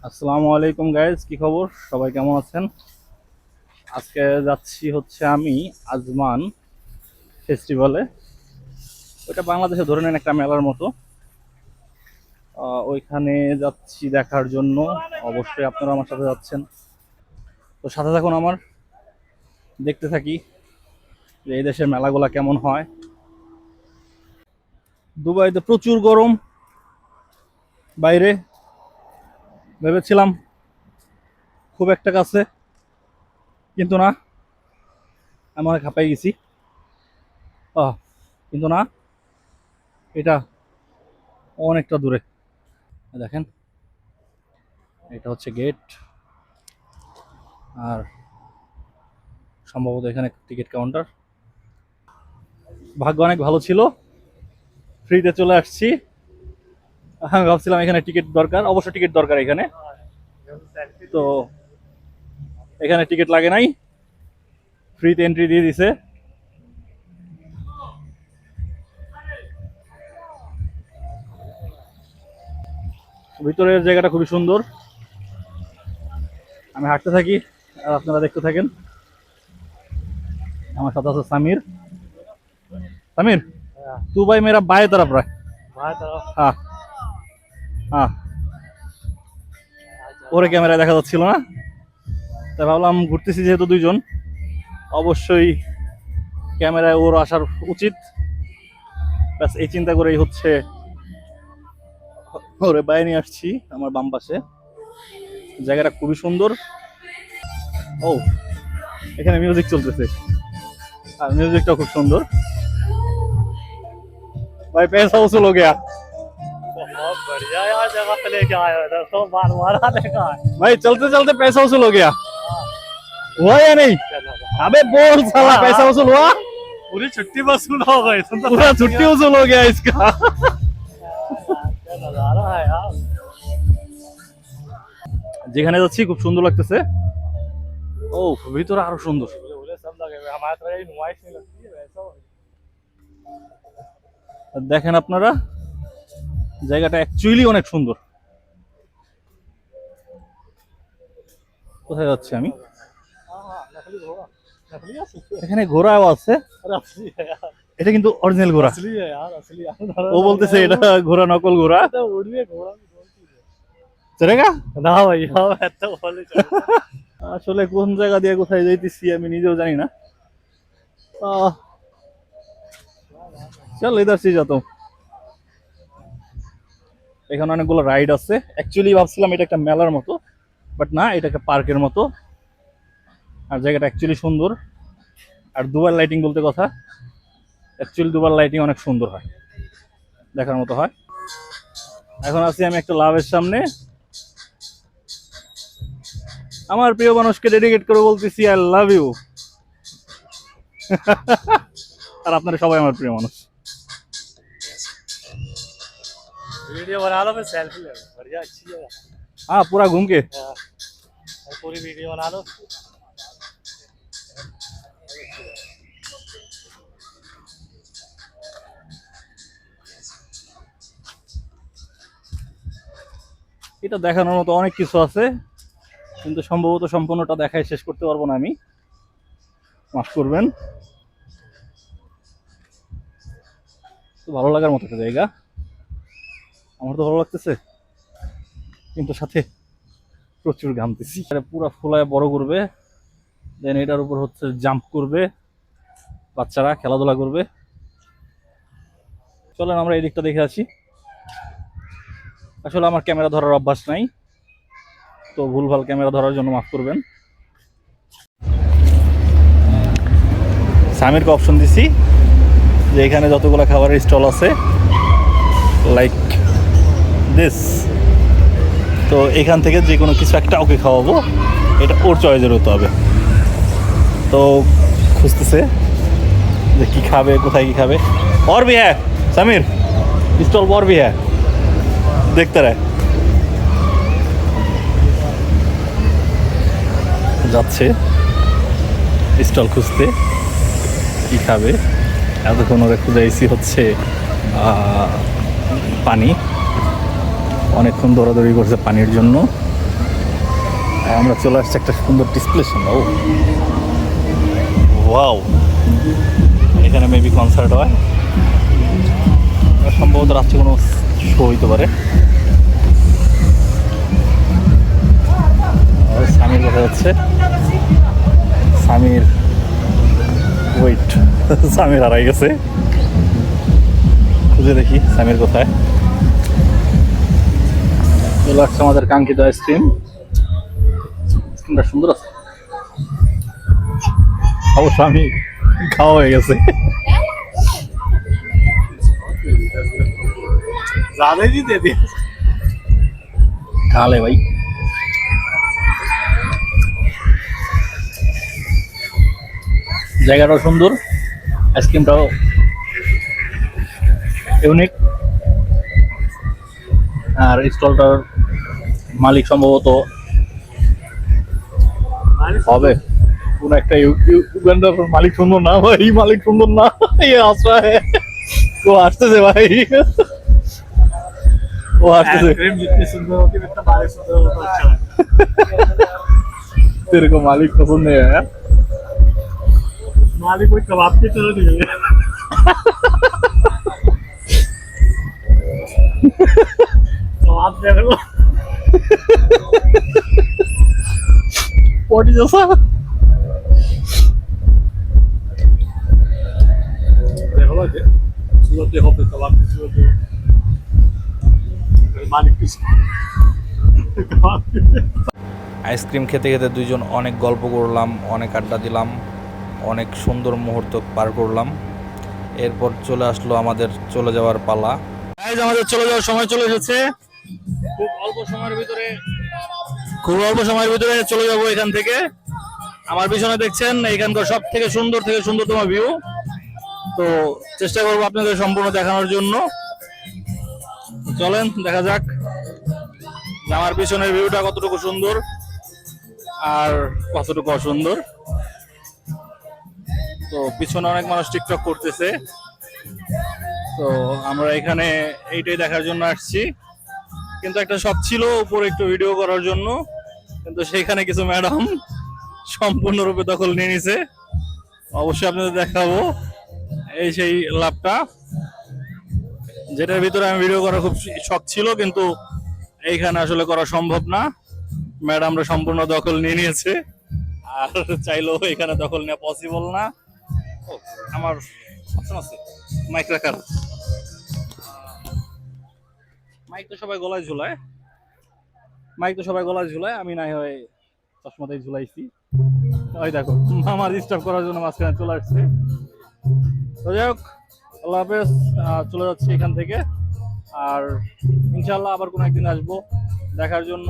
আসসালামু আলাইকুম গাইজ, কি খবর? সবাই কেমন আছেন? আজকে যাচ্ছি হচ্ছে আমি আজমান ফেস্টিভ্যালে। ওটা বাংলাদেশে ধরে নেন একটা মেলার মতো। ওইখানে যাচ্ছি দেখার জন্য। অবশ্যই আপনারা আমার সাথে যাচ্ছেন, তো সাথে থাকুন আমার, দেখতে থাকি যে এই দেশের মেলাগুলা কেমন হয়। দুবাইতে প্রচুর গরম। বাইরে ভেবেছিলাম খুব একটা কাছে, কিন্তু না, আমি অনেক হাঁপাই গেছি। কিন্তু না, এটা অনেকটা দূরে। দেখেন, এটা হচ্ছে গেট। আর সম্ভবত এখানে টিকিট কাউন্টার। ভাগ্য অনেক ভালো ছিল, ফ্রিতে চলে আসছি। আমি ভাবছিলাম এখানে টিকিট দরকার, অবশ্য টিকিট দরকার এখানে, তো এখানে টিকিট লাগে নাই, ফ্রিতে এন্ট্রি দিয়ে দিছে। ভিতরের জায়গাটা খুবই সুন্দর। আমি হাঁটতে থাকি আর আপনারা দেখতে থাকেন। আমার সাথে আছে সামির। সামির, तू भाई मेरा बाएं तरफ रहा। हाँ हाँ, ওরে ক্যামেরায় দেখা যাচ্ছিল না, তাই ভাবলাম ঘুরতেছি যেহেতু দুইজন, অবশ্যই ক্যামেরায় ওর আসার উচিত। ব্যাস এই চিন্তা করেই হচ্ছে ওরে বাইরে নিয়ে আসছি আমার বাম পাশে। জায়গাটা খুবই সুন্দর। ও, এখানে মিউজিক চলতেছে আর মিউজিকটা খুব সুন্দর। ভাই पैसा वसूल हो गया। बहुत बढ़िया यार जगह पे लेके आए हो इधर तो बार बार आने का है। भाई चलते चलते पैसा वसूल हो गया, हुआ या नहीं? अबे बोल साला, पैसा वसूल हुआ? पूरी छुट्टी वसूल हो गई तुम तो। पूरा छुट्टी वसूल हो गया इसका। क्या नजारा है यार। যেখানে যাচ্ছি খুব সুন্দর লাগতেছে। ও, ভিতরে আরো সুন্দর। बोले सब लगे हुए हमारे तो यही नुमाइश नहीं लगती है वैसा हो। দেখেন আপনারা, জায়গাটা অ্যাকচুয়ালি অনেক সুন্দর। কোথায় যাচ্ছি আমি? हाँ हाँ नकली घोड़ा। नकली या असली? এখানে ঘোড়াও আছে। अरे असली है यार। এটা কিন্তু অরিজিনাল ঘোড়া। असली है यार असली यार। ও বলতেছে এটা ঘোড়া, নকল ঘোড়া। तो उड़िए घोड़ा भी कौन सी চলেগা? है ना भैया मैं तो बोले चलो। আসলে কোন জায়গা দিয়ে কোথায় যাইতেছি আমি নিজেও জানি না। চল ইধার সে যেত। এখানে অনেকগুলো রাইড আছে। অ্যাকচুয়ালি ভাবছিলাম এটা একটা মেলার মতো, বাট না, এটা একটা পার্কের মতো। আর জায়গাটা অ্যাকচুয়ালি সুন্দর। আর দুবার লাইটিং বলতে কথা, অ্যাকচুয়ালি দুবার লাইটিং অনেক সুন্দর হয়, দেখার মতো হয়। এখন আছি আমি একটা লাভের সামনে। আমার প্রিয় মানুষকে ডেডিকেট করে বলতেছি আই লাভ ইউ। আর আপনারা সবাই আমার প্রিয় মানুষ। वीडियो बना लो फिर सेल्फी ले लो बढ़िया अच्छी है। हाँ, पूरा घूम के। हाँ, और पूरी वीडियो बना लो। এটা দেখানোর মতো অনেক কিছু আছে, কিন্তু সম্ভবত সম্পূর্ণটা দেখায় শেষ করতে পারবো না আমি, মাফ করবেন। তো ভালো লাগার মতো একটা জায়গা, আমার তো ভালো লাগতেছে, কিন্তু সাথে প্রচুর ঘামতেছি। পুরো ফুলায় বড় করবে, দেন এটার উপর হচ্ছে জাম্প করবে, বাচ্চারা খেলাধুলা করবে। চলেন আমরা এই দিকটা দেখে আসি। আসলে আমার ক্যামেরা ধরার অভ্যাস নাই, তো ভুলভাল ক্যামেরা ধরার জন্য মাফ করবেন। সামিরকে অপশন দিছি যে এখানে যতগুলো খাবারের স্টল আছে লাইক দিস, তো এখান থেকে যে কোনো কিছু একটা ওকে খাওয়াবো, এটা ওর চয়েসের হতে হবে। তো খুঁজতেছে যে কি খাবে, কোথায় কি খাবে। और भी है समीर, स्टॉल और भी है, देखते रहे। যাচ্ছে স্টল খুঁজতে, কি খাবে। এতক্ষণ ওরা খুঁজাইছি হচ্ছে পানি, অনেকক্ষণ দৌড়াদৌড়ি করছে পানির জন্য। আমরা চলে আসছি একটা সুন্দর ডিসপ্লে সামনে। ও ওয়াও, এখানে মেবি কনসার্ট হয়, সম্ভবত রাত্রে কোনো শো হইতে পারে। সামির দেখা যাচ্ছে, সামির ওয়েট, সামির হারাই গেছে, খুঁজে দেখি সামির কোথায়। চলে আসছে আমাদের কাঙ্ক্ষিত আইসক্রিম। আইসক্রিমটা সুন্দর আছে, অবশ্য আমি খাওয়া হয়ে গেছে। ज्यादा ही दे दिया। খালে ভাই। জায়গাটাও সুন্দর, আইসক্রিমটাও ইউনিক, আর স্টলটার মালিক সম্ভবত হবে কোন একটা ইউগান্ডার মালিক। সুন্দর না ভাই, মালিক সুন্দর না, ও আসতেছে ভাই, ও আসতেছে। आइसक्रीम जितनी सुंदर होती है उतना मालिक सुंदर होता अच्छा है। तेरे को मालिक पसंद नहीं आया? मालिक कोई कबाब की तरह नहीं है। कबाब दे रहे हो। What is this? देखो लगे सूरत देखो फिर कबाब की सूरत देखो। मालिक की कबाब की আইসক্রিম খেতে খেতে দুইজন অনেক গল্প করলাম, অনেক আড্ডা দিলাম, অনেক সুন্দর মুহূর্ত পার করলাম। এরপর চলে আসলো আমাদের চলে যাওয়ার পালা। গাইস, আমাদের চলে যাওয়ার সময় চলে এসেছে। খুব অল্প সময়ের ভিতরে চলে যাব এখান থেকে। আমার পিছনে দেখছেন এখানকার সব থেকে সুন্দরতম ভিউ। তো চেষ্টা করবো আপনাদের সম্পূর্ণ দেখানোর জন্য। চলেন দেখা যাক যে আমার পিছনের ভিউটা কতটুকু সুন্দর আর কতটুকু অসুন্দর। তো পিছনে অনেক মানুষ টিকটক করতেছে, তো আমরা এখানে এইটাই দেখার জন্য আসছি। কিন্তু একটা শখ ছিল উপরে একটু ভিডিও করার জন্য, কিন্তু সেখানে কিছু ম্যাডাম সম্পূর্ণরূপে দখল নিয়ে নিছে। অবশ্যই আপনাদের দেখাবো এই সেই লাভটা, যেটার ভিতরে আমি ভিডিও করার খুব শখ ছিল, কিন্তু এইখানে আসলে করা সম্ভব না। ম্যাডামরা সম্পূর্ণ দখল নিয়ে নিয়েছে, আর চাইলেও এখানে দখল নেওয়া পসিবল না। ও, আমার অপশন আছে মাইক রাখার। মাইক তো সবাই গলায় ঝুলায়, আমি নাই হয় চশমাতেই ঝুলাইছি। ওই দেখো মামা ডিস্টার্ব করার জন্য মাঝখানে চলে আসছে। তো যাই হোক, আল্লাহ হাফেজ, চলে যাচ্ছি এখান থেকে। আর ইনশাল্লাহ আবার কোনো একদিন আসবো দেখার জন্য।